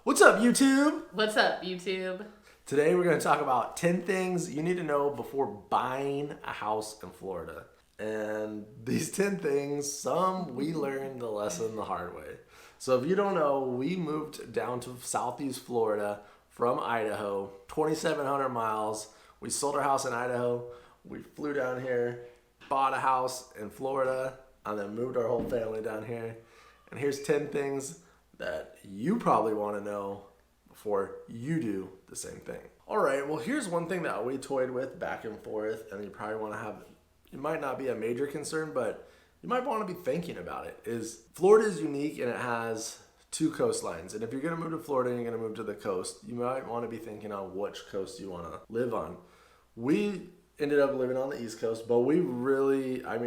What's up, YouTube? What's up, YouTube? Today we're going to talk about 10 things you need to know before buying a house in Florida. And these 10 things, some we learned the lesson the hard way. So if you don't know, we moved down to Southeast Florida from Idaho, 2,700 miles. We sold our house in Idaho. We flew down here, bought a house in Florida, and then moved our whole family down here. And here's 10 things that you probably want to know before you do the same thing. All right, well, here's one thing that we toyed with back and forth, and you probably want to have, it might not be a major concern, but you might want to be thinking about it, is Florida is unique and it has two coastlines. And if you're going to move to Florida and you're going to move to the coast, you might want to be thinking on which coast you want to live on. We ended up living on the East Coast, but we really, I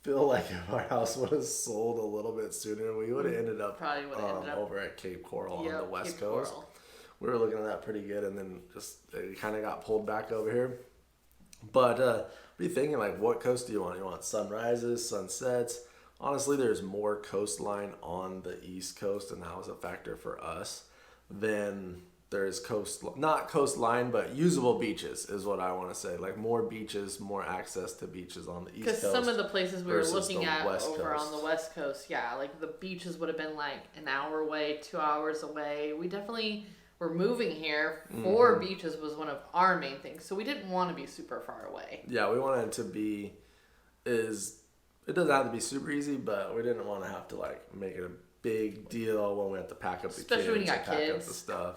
feel like if our house would have sold a little bit sooner, we would have ended up over at Cape Coral on the West Coast. Coral. We were looking at that pretty good, and then just it kind of got pulled back over here. But be thinking, like, what coast do you want? You want sunrises, sunsets? Honestly, there's more coastline on the East Coast, and that was a factor for us, than there's not coastline, but usable beaches is what I want to say. Like, more beaches, more access to beaches on the East Coast. Because some of the places we were looking at over Coast. on the West Coast, yeah, like the beaches would have been like an hour away, 2 hours away. We definitely were moving here for beaches was one of our main things. So we didn't want to be super far away. Yeah, we wanted it to be, it doesn't have to be super easy, but we didn't want to have to like make it a big deal when we have to pack up the Especially when you got pack kids. up the stuff.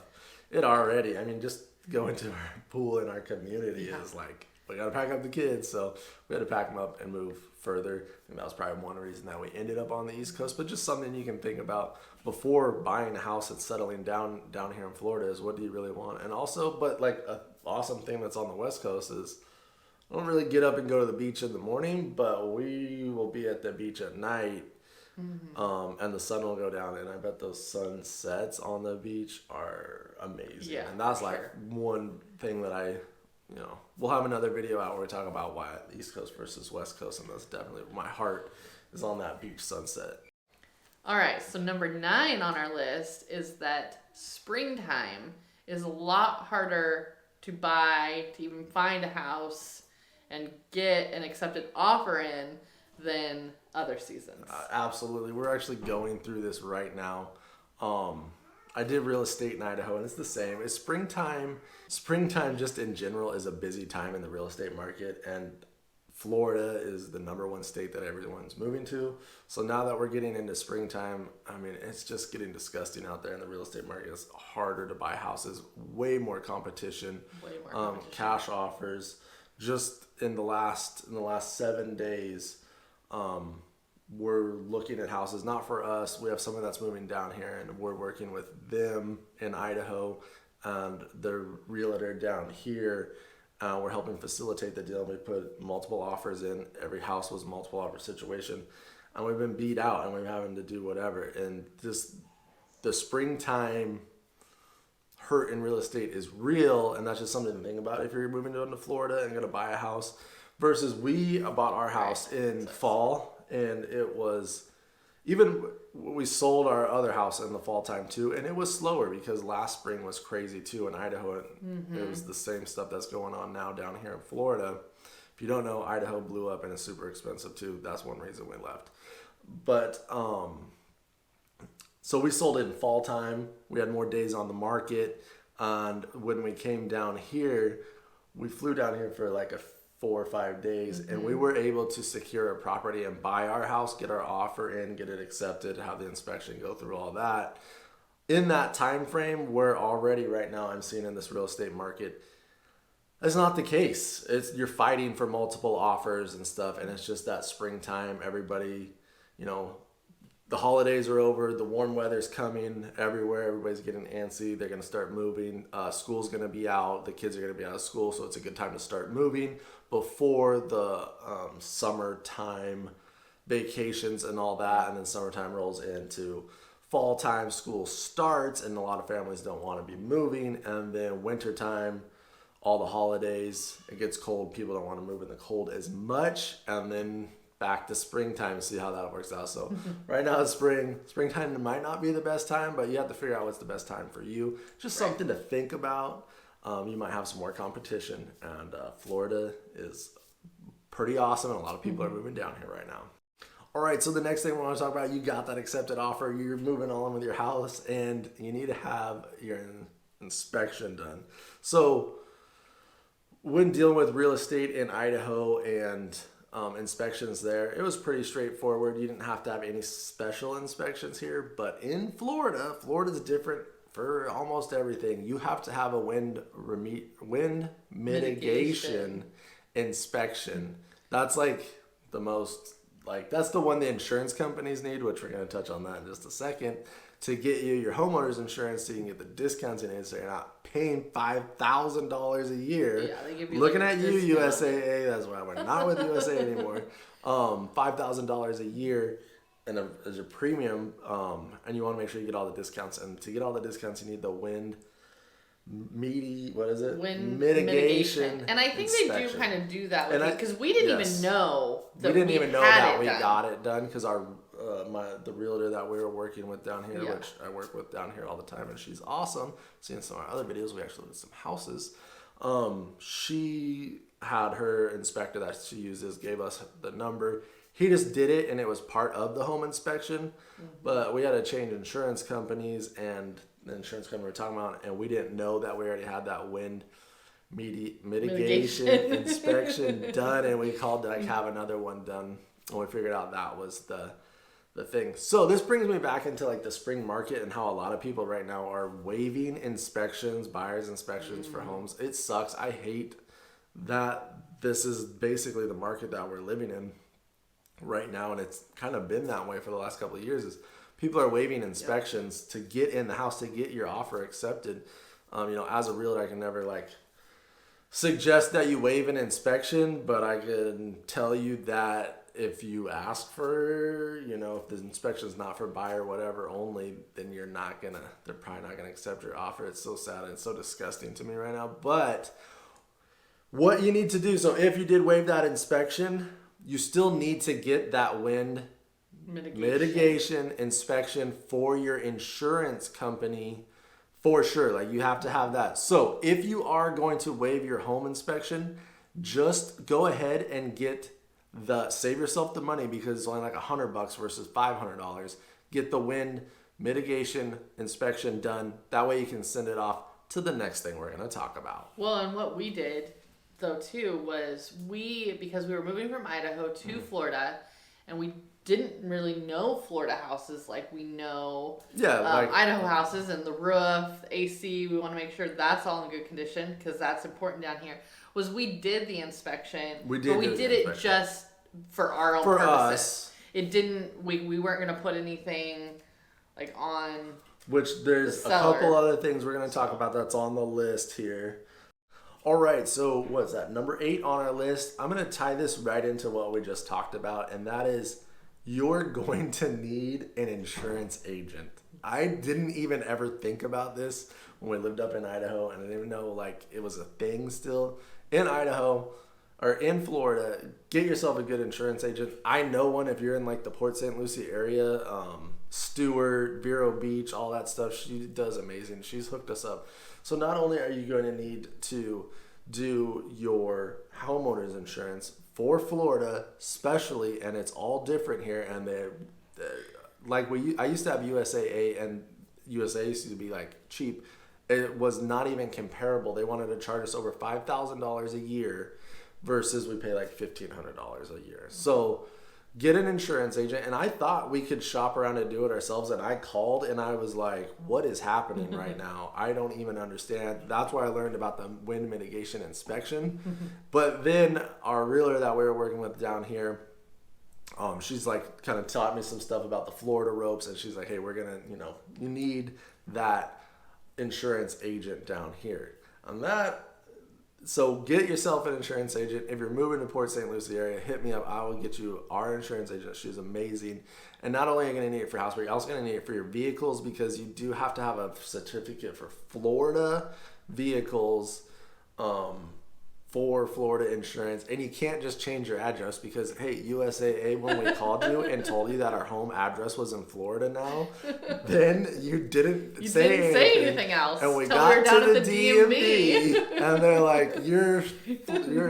It already, just going to our pool in our community is like, we got to pack up the kids. So we had to pack them up and move further. I think that was probably one reason that we ended up on the East Coast. But just something you can think about before buying a house and settling down here in Florida is, what do you really want? And also, but like an awesome thing that's on the West Coast is, I don't really get up and go to the beach in the morning, but we will be at the beach at night. And the sun will go down, and I bet those sunsets on the beach are amazing. Yeah, and that's like one thing that we'll have another video out where we talk about why East Coast versus West Coast, and that's definitely, my heart is on that beach sunset. All right, so number 9 on our list is that springtime is a lot harder to buy, to even find a house and get an accepted offer in than other seasons. Absolutely. We're actually going through this right now. I did real estate in Idaho, and it's the same. It's springtime just in general is a busy time in the real estate market, and Florida is the #1 state that everyone's moving to. So now that we're getting into springtime, it's just getting disgusting out there in the real estate market. It's harder to buy houses, way more competition, cash offers. Just in the last 7 days, we're looking at houses, not for us. We have someone that's moving down here, and we're working with them in Idaho and the realtor down here. We're helping facilitate the deal. We put multiple offers in. Every house was a multiple offer situation, and we've been beat out, and we're having to do whatever. And the springtime hurt in real estate is real, and that's just something to think about if you're moving down to Florida and going to buy a house. Versus we bought our house in fall, and it was, even we sold our other house in the fall time too, and it was slower because last spring was crazy too in Idaho, and it was the same stuff that's going on now down here in Florida. If you don't know, Idaho blew up and it's super expensive too. That's one reason we left. But so we sold it in fall time. We had more days on the market, and when we came down here, we flew down here for like a 4 or 5 days, and we were able to secure a property and buy our house, get our offer in, get it accepted, have the inspection, go through all that. In that time frame, we're already right now, I'm seeing in this real estate market, that's not the case. You're fighting for multiple offers and stuff, and it's just that springtime. Everybody, the holidays are over, the warm weather's coming everywhere, everybody's getting antsy, they're going to start moving, school's going to be out, the kids are going to be out of school, so it's a good time to start moving before the summertime vacations and all that, and then summertime rolls into fall time, school starts, and a lot of families don't want to be moving, and then wintertime, all the holidays, it gets cold, people don't want to move in the cold as much, and then back to springtime and see how that works out. So right now it's spring. Springtime might not be the best time, but you have to figure out what's the best time for you. Just something to think about. You might have some more competition, and Florida is pretty awesome, and a lot of people are moving down here right now. All right, so the next thing we want to talk about, you got that accepted offer, you're moving on with your house, and you need to have your inspection done. So when dealing with real estate in Idaho and inspections there, it was pretty straightforward. You didn't have to have any special inspections here, but in Florida's different for almost everything. You have to have a wind mitigation inspection. That's like the most, like, that's the one the insurance companies need, which we're going to touch on that in just a second, to get you your homeowner's insurance so you can get the discounts in it so you're not paying $5,000 a year. Yeah, they give you Looking like at you, USAA, that's why we're not with USA anymore. $5,000 a year and as a premium, and you want to make sure you get all the discounts. And to get all the discounts, you need the wind mitigation. And I think inspection. they do kind of do that with because we didn't even know that we got it done because our the realtor that we were working with down here, which I work with down here all the time, and she's awesome. Seeing some of our other videos, we actually did some houses. She had her inspector that she uses, gave us the number. He just did it, and it was part of the home inspection. But we had to change insurance companies, and the insurance company we're talking about, and we didn't know that we already had that wind mitigation inspection done, and we called to like have another one done, and we figured out that was the thing. So this brings me back into like the spring market and how a lot of people right now are waiving inspections, buyers inspections for homes. It sucks. I hate that this is basically the market that we're living in right now, and it's kind of been that way for the last couple of years. Is people are waiving inspections to get in the house, to get your offer accepted. As a realtor, I can never like suggest that you waive an inspection, but I can tell you that if you ask for, if the inspection is not for buyer, whatever only, then they're probably not gonna accept your offer. It's so sad and it's so disgusting to me right now. But what you need to do, so if you did waive that inspection, you still need to get that wind mitigation inspection for your insurance company for sure. Like, you have to have that. So if you are going to waive your home inspection, just go ahead and save yourself the money, because it's only like $100 versus $500. Get the wind mitigation inspection done. That way you can send it off to the next thing we're going to talk about. Well, and what we did though too was because we were moving from Idaho to Florida, and we didn't really know Florida houses like we know Idaho houses, and the roof, AC, we want to make sure that's all in good condition because that's important down here. We did the inspection, but we did it just for our own purposes. Us. It didn't, we weren't going to put anything like on which there's a couple other things we're going to talk about that's on the list here. All right, so what's that? Number 8 on our list. I'm going to tie this right into what we just talked about, and that is you're going to need an insurance agent. I didn't even ever think about this when we lived up in Idaho, and I didn't even know like it was a thing still. In Idaho or in Florida, get yourself a good insurance agent. I know one if you're in like the Port St. Lucie area, Stewart, Vero Beach, all that stuff. She does amazing. She's hooked us up. So not only are you going to need to do your homeowner's insurance for Florida, especially, and it's all different here, and I used to have USAA, and USA used to be like cheap. It was not even comparable. They wanted to charge us over $5,000 a year versus we pay like $1,500 a year. So get an insurance agent. And I thought we could shop around and do it ourselves. And I called and I was like, what is happening right now? I don't even understand. That's where I learned about the wind mitigation inspection. But then our realtor that we were working with down here, she's like kind of taught me some stuff about the Florida ropes. And she's like, hey, we're going to, you need that insurance agent down here. So get yourself an insurance agent. If you're moving to Port St. Lucie area, hit me up. I will get you our insurance agent. She's amazing. And not only are you going to need it for your house, but you're also going to need it for your vehicles, because you do have to have a certificate for Florida vehicles for Florida insurance, and you can't just change your address because, hey, USAA, when we called you and told you that our home address was in Florida now, then you didn't say anything else. And we till got we were down to at the DMV. and they're like, your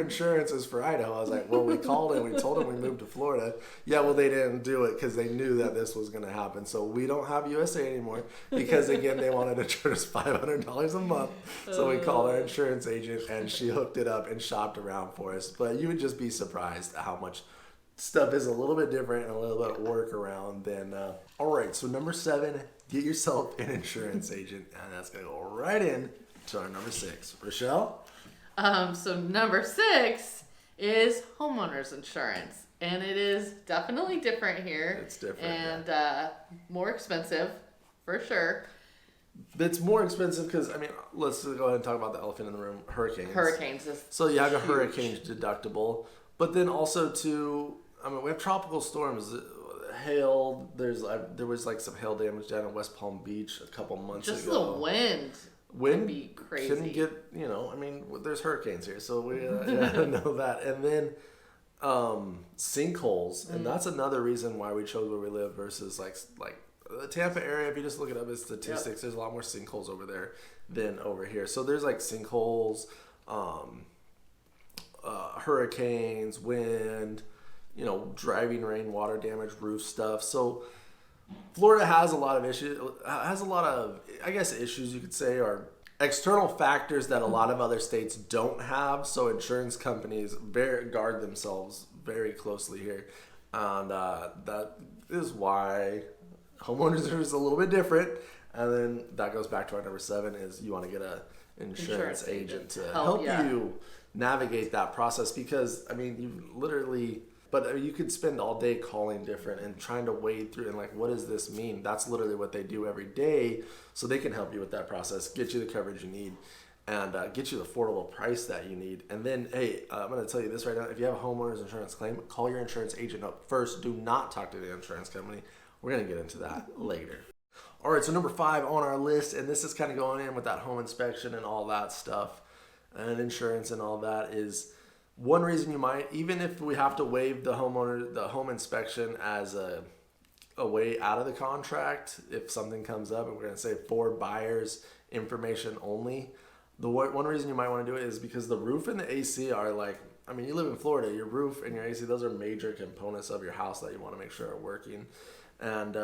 insurance is for Idaho. I was like, well, we called and we told them we moved to Florida. Yeah, well, they didn't do it because they knew that this was going to happen. So we don't have USA anymore because, again, they wanted to charge us $500 a month. So we called our insurance agent, and she hooked it up and shopped around for us. But you would just be surprised at how much stuff is a little bit different and a little bit workaround than all right, so number 7, get yourself an insurance agent, and that's gonna go right in to our number 6. Rochelle? So number 6 is homeowners insurance, and it is definitely different here. It's different and more expensive for sure. It's more expensive because, I mean, let's go ahead and talk about the elephant in the room, hurricanes. Is so you have a huge. hurricane deductible, but then also we have tropical storms, hail. There was like some hail damage down in West Palm Beach a couple months ago. Just the wind can be crazy. Can get, there's hurricanes here, so we know that. And then sinkholes, and that's another reason why we chose where we live versus like the Tampa area. If you just look it up as statistics, there's a lot more sinkholes over there than over here. So there's like sinkholes, hurricanes, wind, driving rain, water damage, roof stuff. So Florida has a lot of issues. I guess issues you could say are external factors that a lot of other states don't have. So insurance companies guard themselves very closely here, and that is why homeowners is a little bit different. And then that goes back to our number 7 is you want to get an insurance agent to help you navigate that process, because I mean you could spend all day calling different and trying to wade through and like, what does this mean? That's literally what they do every day. So they can help you with that process, get you the coverage you need, and get you the affordable price that you need. And then, hey, I'm going to tell you this right now. If you have a homeowner's insurance claim, call your insurance agent up first. Do not talk to the insurance company. We're going to get into that later. All right, so number 5 on our list, and this is kind of going in with that home inspection and all that stuff and insurance and all that, is one reason you might, even if we have to waive the home inspection as a way out of the contract, if something comes up and we're going to say for buyers information only, one reason you might want to do it is because the roof and the AC are like, I mean, you live in Florida, your roof and your AC, those are major components of your house that you want to make sure are working. And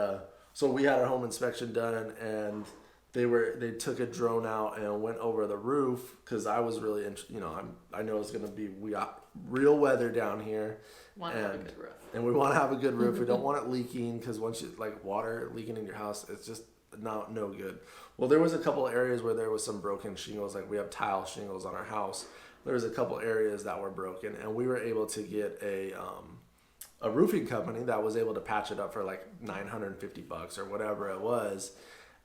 so we had our home inspection done, and they took a drone out and went over the roof because I was really I know it's gonna be, we got real weather down here, want to have a good roof, and we want to have a good roof. We don't want it leaking, because once you like water leaking in your house, it's just no good. Well, there was a couple of areas where there was some broken shingles. Like we have tile shingles on our house. There was a couple areas that were broken, and we were able to get a roofing company that was able to patch it up for like $950 or whatever it was,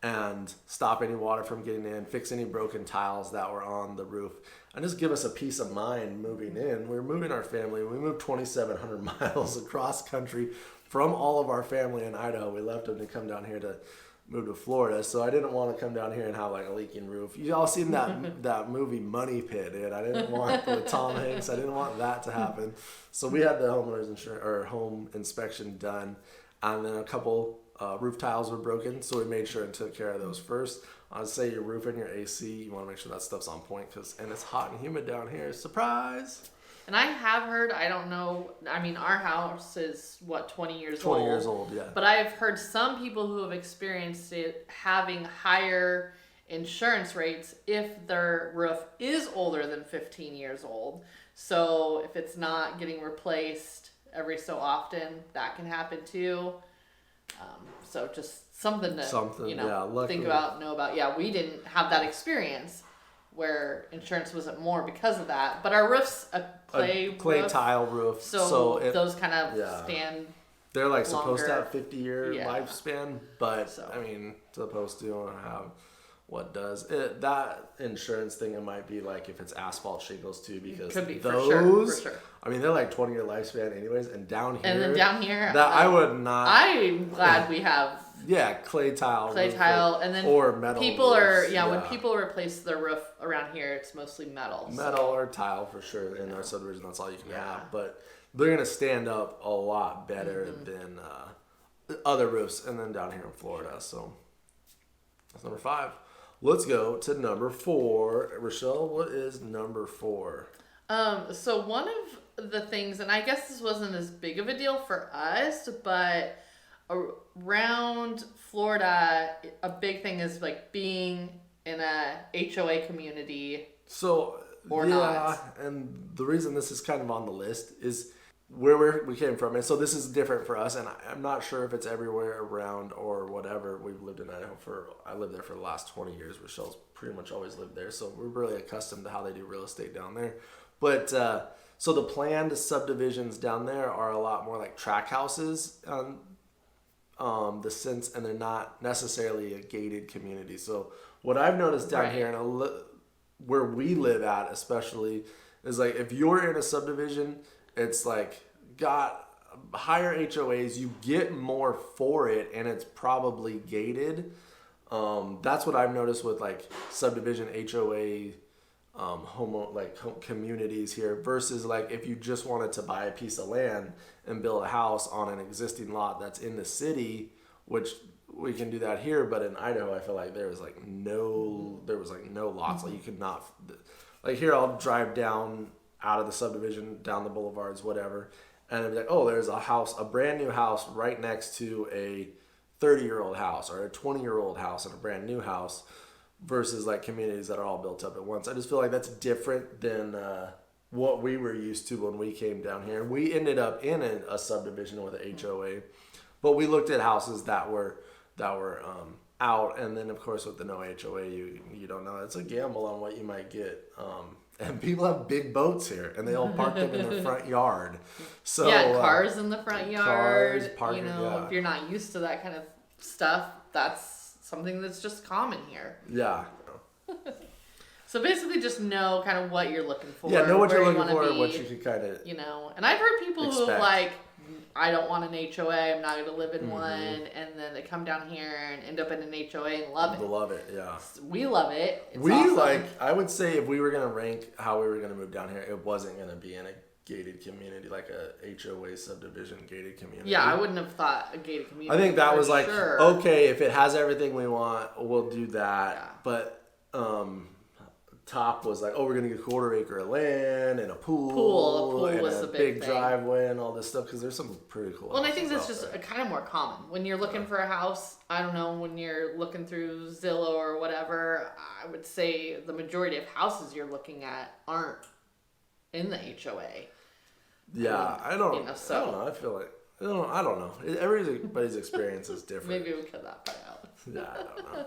and stop any water from getting in, fix any broken tiles that were on the roof, and just give us a peace of mind moving in. We're moving our family. We moved 2,700 miles across country from all of our family in Idaho. We left them to come down here to move to Florida, so I didn't want to come down here and have like a leaking roof. You all seen that movie Money Pit, dude? I didn't want with Tom Hanks. I didn't want that to happen. So we had the homeowners insurance or home inspection done, and then a couple roof tiles were broken, so we made sure and took care of those first. I'd say your roof and your AC, you want to make sure that stuff's on point, and it's hot and humid down here. Surprise! And I have heard, I don't know, I mean, our house is, 20 years old? 20 years old, yeah. But I've heard some people who have experienced it having higher insurance rates if their roof is older than 15 years old. So if it's not getting replaced every so often, that can happen too. So just something to think about, know about. Yeah, we didn't have that experience where insurance wasn't more because of that. But our roof's a clay roof, tile roof. So those kind of stand. They're like longer. supposed to have 50-year lifespan, but I mean, supposed to have what does it. That insurance thing, it might be like if it's asphalt shingles too, because Could be, those, for sure. I mean, they're like 20-year lifespan anyways, and down here. And then down here, that I would not. I'm glad we have. Yeah, clay tile, and then or metal. People roofs, when people replace their roof around here, it's mostly metal. Or tile for sure. In our subdivision, that's all you can have. But they're gonna stand up a lot better than other roofs, and then down here in Florida. So that's number 5. Let's go to number 4. Rochelle, what is number 4? So one of the things, and I guess this wasn't as big of a deal for us, but around Florida, a big thing is like being in a HOA community. So not. And the reason this is kind of on the list is where we came from. And so this is different for us, and I'm not sure if it's everywhere around or whatever. We've lived in Idaho I lived there for the last 20 years. Rochelle's pretty much always lived there, so we're really accustomed to how they do real estate down there. But so the planned subdivisions down there are a lot more like tract houses, the sense, and they're not necessarily a gated community. So what I've noticed down here, and where we live at especially, is like if you're in a subdivision, it's like got higher HOAs, you get more for it, and it's probably gated. That's what I've noticed with like subdivision HOA communities here, versus like if you just wanted to buy a piece of land and build a house on an existing lot that's in the city, which we can do that here, but in Idaho I feel like there was no lots. Like you could not, like here I'll drive down out of the subdivision, down the boulevards, whatever, and it'd be like, oh, there's a brand new house right next to a 30-year-old house or a 20-year-old house and a brand new house, versus like communities that are all built up at once. I just feel like that's different than what we were used to when we came down here. We ended up in a subdivision with an HOA, but we looked at houses that were out, and then of course with the no HOA, you don't know. It's a gamble on what you might get. And people have big boats here, and they all park them in their front yard. So cars in the front yard. Parking, if you're not used to that kind of stuff, that's something that's just common here. Yeah. So basically just know kind of what you're looking for. Yeah, know what you're looking for and what you could kind of, And I've heard people who have like, I don't want an HOA, I'm not going to live in one, and then they come down here and end up in an HOA and love it. They love it, yeah. We love it. It's awesome. I would say if we were going to rank how we were going to move down here, it wasn't going to be in a gated community, like a HOA subdivision gated community. Yeah, I wouldn't have thought a gated community. I think that was like, okay, if it has everything we want, we'll do that. Yeah. But top was like, oh, we're going to get a 1/4 acre of land and a pool and was a the big driveway and all this stuff, because there's some pretty cool. Well, and I think that's just kind of more common when you're looking for a house. I don't know, when you're looking through Zillow or whatever, I would say the majority of houses you're looking at aren't in the HOA. Yeah, I don't know. I feel like I don't know. Everybody's experience is different. Maybe we cut that part out. Yeah, I don't know.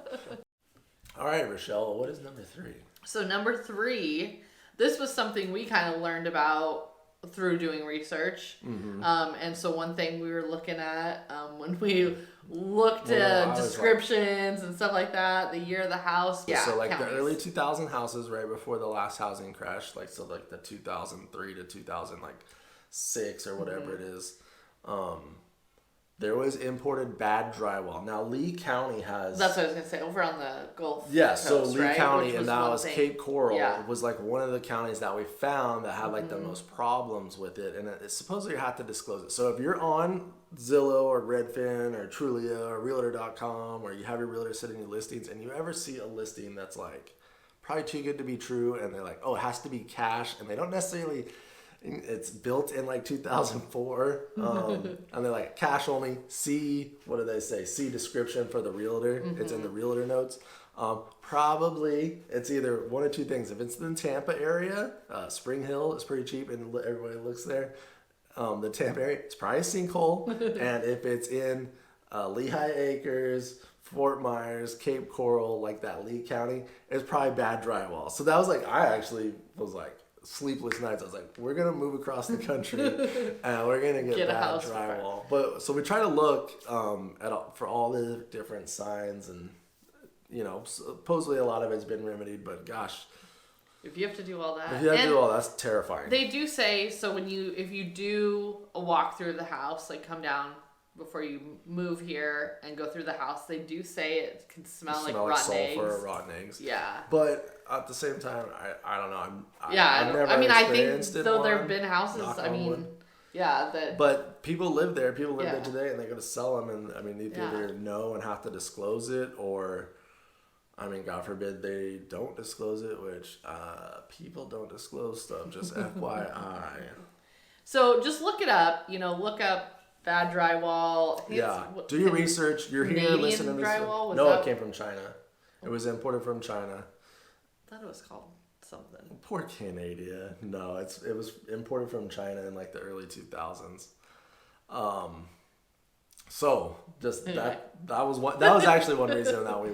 All right, Rochelle, what is number 3? So number 3, this was something we kind of learned about through doing research. And so one thing we were looking at when we looked at descriptions and stuff like that, the year of the house. Yeah, so like counties. The early 2000 houses right before the last housing crash, like so like the 2003 to 2006 or whatever it is. There was imported bad drywall. Now Lee County has. That's what I was gonna say. Over on the Gulf. Yeah, Coast, so Lee right? County, and that was Cape Coral. Was like one of the counties that we found that had like the most problems with it, and it supposedly you have to disclose it. So if you're on Zillow or Redfin or Trulia or Realtor.com, or you have your realtor sitting your listings, and you ever see a listing that's like probably too good to be true, and they're like, oh, it has to be cash, and they don't necessarily. It's built in like 2004, and they're like cash only. See, what do they say? See description for the realtor. It's in the realtor notes. Probably it's either one or two things. If it's in the Tampa area, Spring Hill is pretty cheap, and everybody looks there. The Tampa area, it's probably a sinkhole. And if it's in Lehigh Acres, Fort Myers, Cape Coral, like that Lee County, it's probably bad drywall. So that was like, I actually was like. Sleepless nights. I was like, we're gonna move across the country and we're gonna get bad drywall. But so we try to look for all the different signs and supposedly a lot of it's been remedied, but gosh, if you have to do all that, if you have to do all that's terrifying. They do say, so if you do a walk through the house, like come down before you move here and go through the house, they do say it can smell like rotten sulfur eggs. or rotten eggs. Yeah. But at the same time, I don't know. I've never experienced I think it. Though there have been houses, But people live there. People live Yeah. there today, and they're going to sell them. And I mean, they either know and have to disclose it, or, I mean, God forbid they don't disclose it, which people don't disclose stuff. Just FYI. So just look it up. Look up bad drywall. Do your research. You're here Canadian listening to this. drywall? No, it came from China. It was imported from China. I thought it was called something. Poor Canada. No, it was imported from China in like the early 2000s. So just anyway. that was actually one reason that we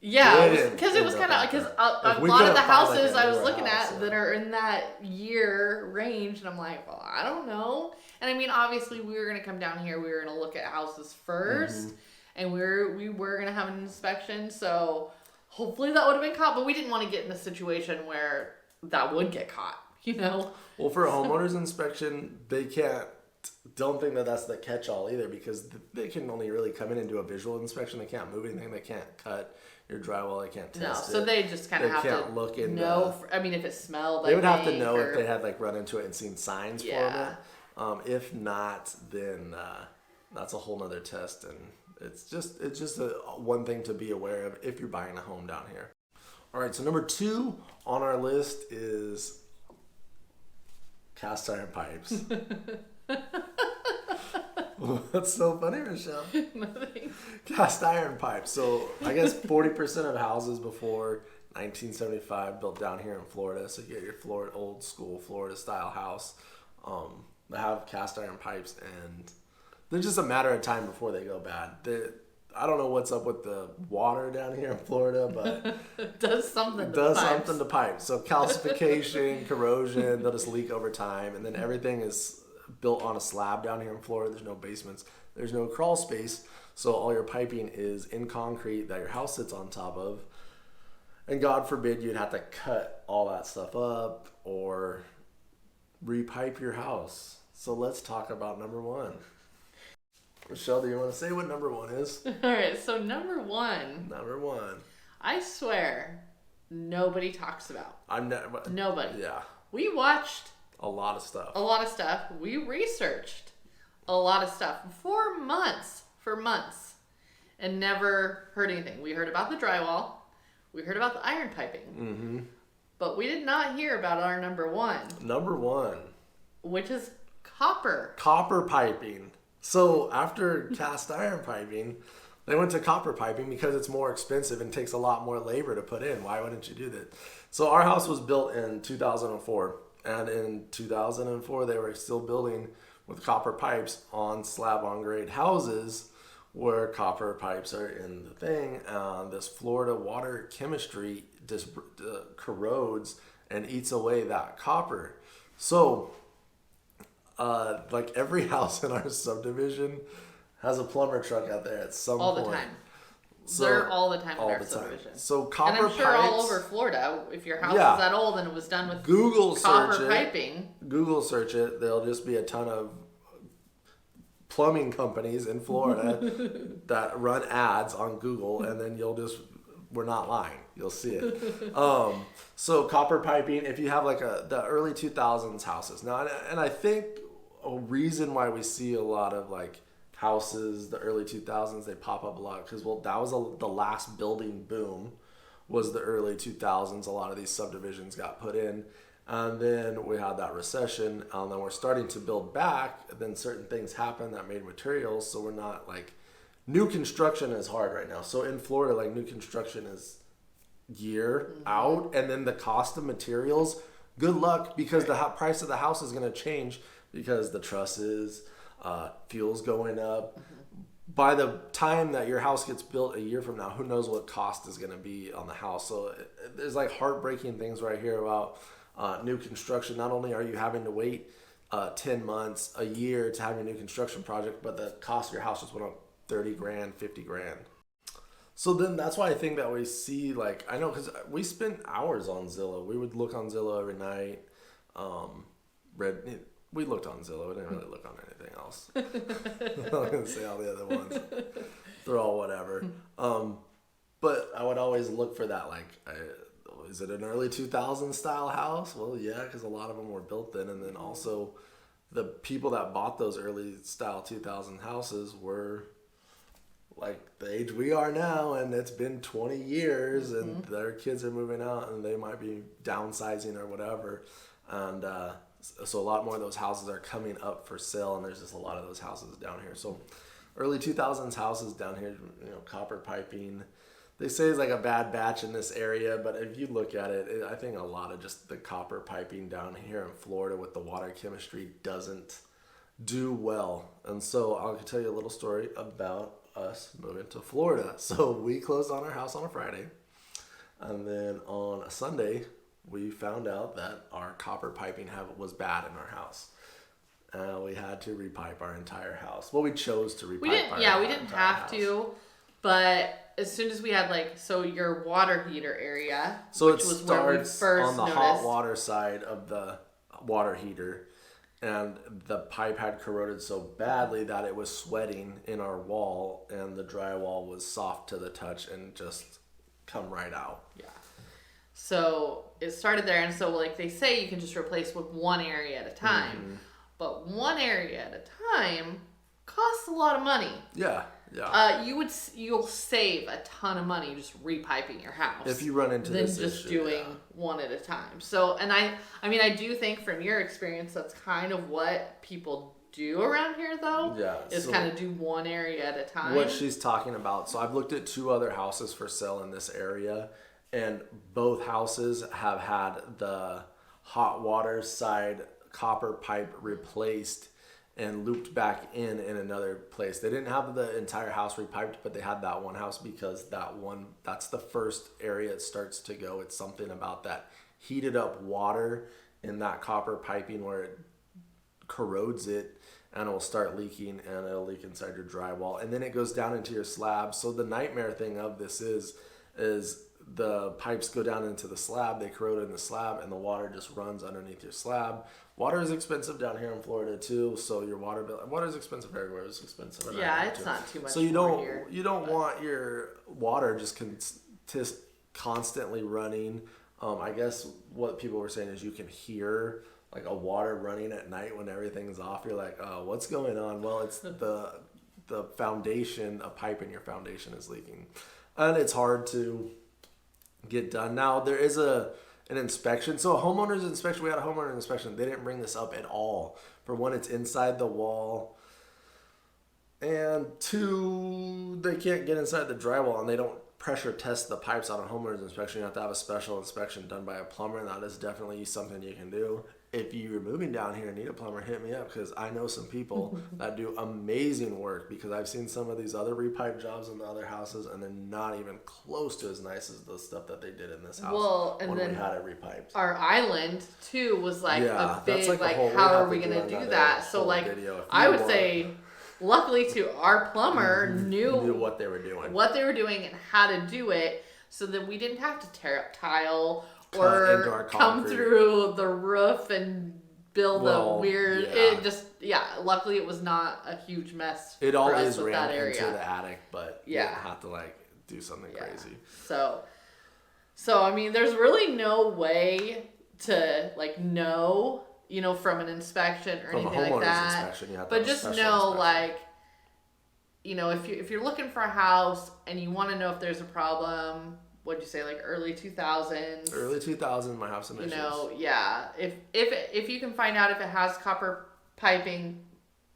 because it was kind of because a lot of the houses I was looking at that are in that year range, and I'm like, well, I don't know. And I mean, obviously, we were gonna come down here. We were gonna look at houses first, and we were gonna have an inspection. So hopefully that would have been caught, but we didn't want to get in a situation where that would get caught. Well, for a homeowner's inspection, they can't. Don't think that that's the catch-all either, because they can only really come in and do a visual inspection. They can't move anything. They can't cut your drywall. They can't test it. So they just kind of have to look in. I mean, if it smelled, they would have to know if they had like run into it and seen signs for Yeah. it. If not, then that's a whole nother test, and it's just one thing to be aware of if you're buying a home down here. All right, so number 2 on our list is cast iron pipes. What's so funny, Michelle? Nothing. Cast iron pipes. So I guess 40% of houses before 1975 built down here in Florida. So you get your old school Florida style house. They have cast iron pipes, and they're just a matter of time before they go bad. I don't know what's up with the water down here in Florida, but it does something to pipes. So calcification, corrosion, they'll just leak over time, and then everything is built on a slab down here in Florida. There's no basements. There's no crawl space. So all your piping is in concrete that your house sits on top of. And God forbid you'd have to cut all that stuff up or repipe your house. So let's talk about number 1. Michelle, do you want to say what number 1 is? All right, so number 1. Number 1. I swear, nobody talks about. Nobody. Yeah. We watched a lot of stuff. We researched a lot of stuff for months, and never heard anything. We heard about the drywall. We heard about the iron piping. But we did not hear about our number 1. Number 1. Which is copper. Copper piping. So after cast iron piping, they went to copper piping because it's more expensive and takes a lot more labor to put in. Why wouldn't you do that? So our house was built in 2004. And in 2004, they were still building with copper pipes on slab-on-grade houses where copper pipes are in the thing. This Florida water chemistry just corrodes and eats away that copper. So, like every house in our subdivision has a plumber truck out there at some point. All the time. So, they're all the time in our subdivision. So copper pipes. And I'm sure all over Florida, if your house is that old and it was done with copper piping. Google search it. There'll just be a ton of plumbing companies in Florida that run ads on Google, and then we're not lying. You'll see it. So copper piping, if you have like the early 2000s houses. Now, and I think a reason why we see a lot of like houses, the early 2000s, they pop up a lot because that was the last building boom was the early 2000s. A lot of these subdivisions got put in, and then we had that recession, and then we're starting to build back. Then certain things happened that made materials, so we're not like new construction is hard right now. So in Florida, like new construction is year out, and then the cost of materials, good luck, because the price of the house is going to change because the trusses, fuel's going up. By the time that your house gets built a year from now, who knows what cost is going to be on the house. So there's like heartbreaking things right here about new construction. Not only are you having to wait 10 months, a year to have your new construction project, but the cost of your house just went up 30 grand, 50 grand. So then that's why I think that we see, like, I know because we spent hours on Zillow. We would look on Zillow every night. We looked on Zillow. We didn't really look on anything else. I'm not going to say all the other ones. They're all whatever. But I would always look for that, like, is it an early 2000s style house? Well, yeah, because a lot of them were built then. And then also the people that bought those early style 2000 houses were like the age we are now, and it's been 20 years, and their kids are moving out, and they might be downsizing or whatever. And so a lot more of those houses are coming up for sale, and there's just a lot of those houses down here. So early 2000s houses down here, copper piping. They say it's like a bad batch in this area, but if you look at it, I think a lot of just the copper piping down here in Florida with the water chemistry doesn't do well. And so I'll tell you a little story about us moving to Florida. So we closed on our house on a Friday, and then on a Sunday we found out that our copper piping was bad in our house. We had to repipe our entire house. Well, we chose to repipe we didn't have to, but as soon as we had your water heater area, so which it was where we starts first on the noticed. hot water side of the water heater, and the pipe had corroded so badly that it was sweating in our wall, and the drywall was soft to the touch and just come right out. Yeah. So it started there, and so they say you can just replace with one area at a time, but one area at a time costs a lot of money. Yeah. You'll save a ton of money just repiping your house if you run into than this just issue, doing one at a time. So, and I do think from your experience that's kind of what people do around here, though. Yeah, is kind of do one area at a time. What she's talking about. So I've looked at 2 other houses for sale in this area, and both houses have had the hot water side copper pipe replaced and looped back in another place. They didn't have the entire house repiped, but they had that one house because that's the first area it starts to go. It's something about that heated up water in that copper piping where it corrodes it, and it will start leaking, and it'll leak inside your drywall, and then it goes down into your slab. So the nightmare thing of this is the pipes go down into the slab, they corrode in the slab, and the water just runs underneath your slab. Water is expensive down here in Florida too, so your water is expensive everywhere. It's expensive. Yeah, it's not too much. So you don't want your water just constantly running. I guess what people were saying is you can hear like a water running at night when everything's off. You're like, oh, what's going on? Well, it's the foundation, a pipe in your foundation is leaking, and it's hard to get done. Now there is an inspection. So a homeowner's inspection, we had a homeowner inspection. They didn't bring this up at all. For one, it's inside the wall. And 2, they can't get inside the drywall, and they don't pressure test the pipes on a homeowner's inspection. You have to have a special inspection done by a plumber, and that is definitely something you can do. If you're moving down here and need a plumber, hit me up, because I know some people that do amazing work, because I've seen some of these other repipe jobs in the other houses, and they're not even close to as nice as the stuff that they did in this house. Well, and when then we had it repiped. Our island too was a big whole, how are we gonna do that? So I would say, luckily too, our plumber knew what they were doing, and how to do it, so that we didn't have to tear up tile or come through the roof and build a weird. Yeah. Luckily, it was not a huge mess. It always ran that area into the attic, but you didn't have to do something crazy. So I mean, there's really no way to know, from an inspection or anything like that. You have to but just know, if you're looking for a house and you want to know if there's a problem. What'd you say, early 2000s? Early 2000s, my house emissions. If you can find out if it has copper piping,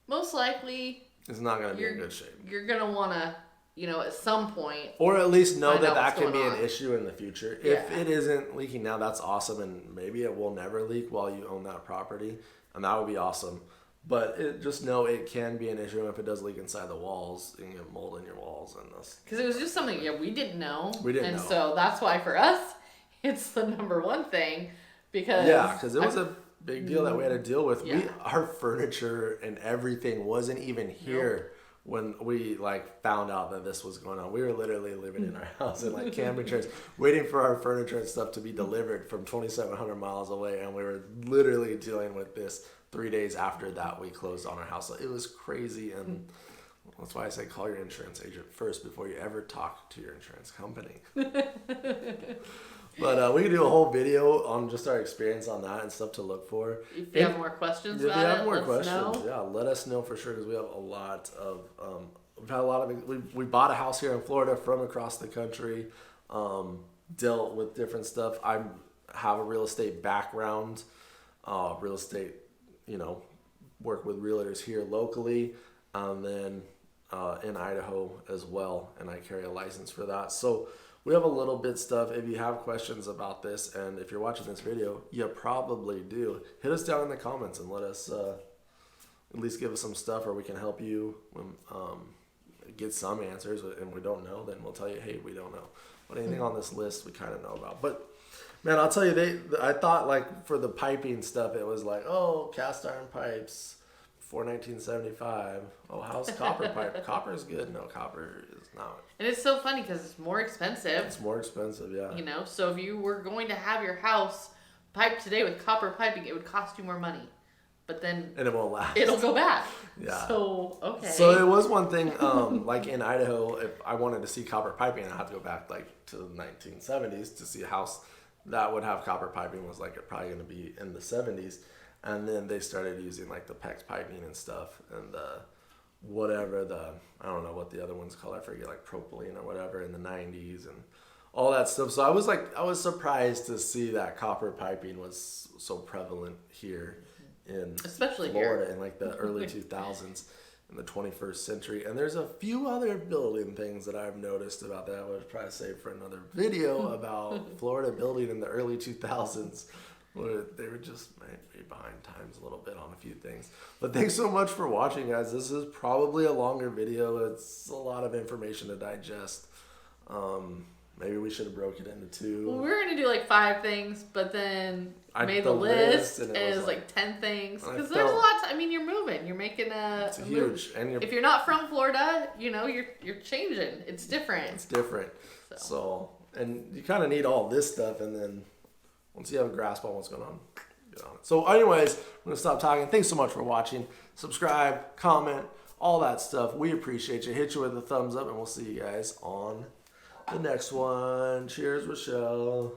most likely it's not going to be in good shape. You're going to want to, at some point, or at least know that can be an issue in the future. Yeah. If it isn't leaking now, that's awesome, and maybe it will never leak while you own that property, and that would be awesome. But just know it can be an issue, and if it does leak inside the walls, you can get mold in your walls and this. Because it was just something we didn't know. And so that's why for us, it's the number one thing. Because it was a big deal that we had to deal with. Yeah. Our furniture and everything wasn't even here when we like found out that this was going on. We were literally living in our house in like camping chairs, waiting for our furniture and stuff to be delivered from 2,700 miles away, and we were literally dealing with this 3 days after that we closed on our house. So it was crazy, and that's why I say call your insurance agent first before you ever talk to your insurance company. But we can do a whole video on just our experience on that and stuff to look for. If you have more questions about it, let us know for sure, because we have a lot of we've had a lot of we bought a house here in Florida from across the country, dealt with different stuff. I have a real estate background, real estate, work with realtors here locally, and then in Idaho as well, and I carry a license for that. So we have a little bit stuff. If you have questions about this, and if you're watching this video, you probably do, hit us down in the comments and let us at least give us some stuff, or we can help you get some answers. And we don't know, then we'll tell you, hey, we don't know. But anything on this list we kind of know about. But man, I'll tell you, I thought like for the piping stuff, it was like, oh, cast iron pipes before 1975. Oh, how's copper pipe? Copper is good. No, copper is not. And it's so funny because it's more expensive. It's more expensive, yeah. So if you were going to have your house piped today with copper piping, it would cost you more money. But then... And it won't last. It'll go back. Yeah. So, okay. So it was one thing, like in Idaho, if I wanted to see copper piping, I had to go back like to the 1970s to see a house that would have copper piping. Was like probably going to be in the 70s. And then they started using like the PEX piping and stuff, and I don't know what the other one's called, I forget, like propylene or whatever, in the 90s and all that stuff. So I was surprised to see that copper piping was so prevalent here in especially Florida here in like the early 2000s in the 21st century. And there's a few other building things that I've noticed about that. I would probably save for another video about Florida building in the early 2000s. They were just maybe behind times a little bit on a few things. But thanks so much for watching, guys. This is probably a longer video. It's a lot of information to digest. Maybe we should have broke it into two. Well, we were going to do like 5 things, but then I made the list, and it was like 10 things. Because there's a lot you're moving. You're making it's huge. And if you're not from Florida, you're changing. It's different. It's different. So and you kind of need all this stuff, and then once you have a grasp on what's going on, get on it. So anyways, I'm going to stop talking. Thanks so much for watching. Subscribe, comment, all that stuff. We appreciate you. Hit you with a thumbs up, and we'll see you guys on the next one. Cheers, Rochelle.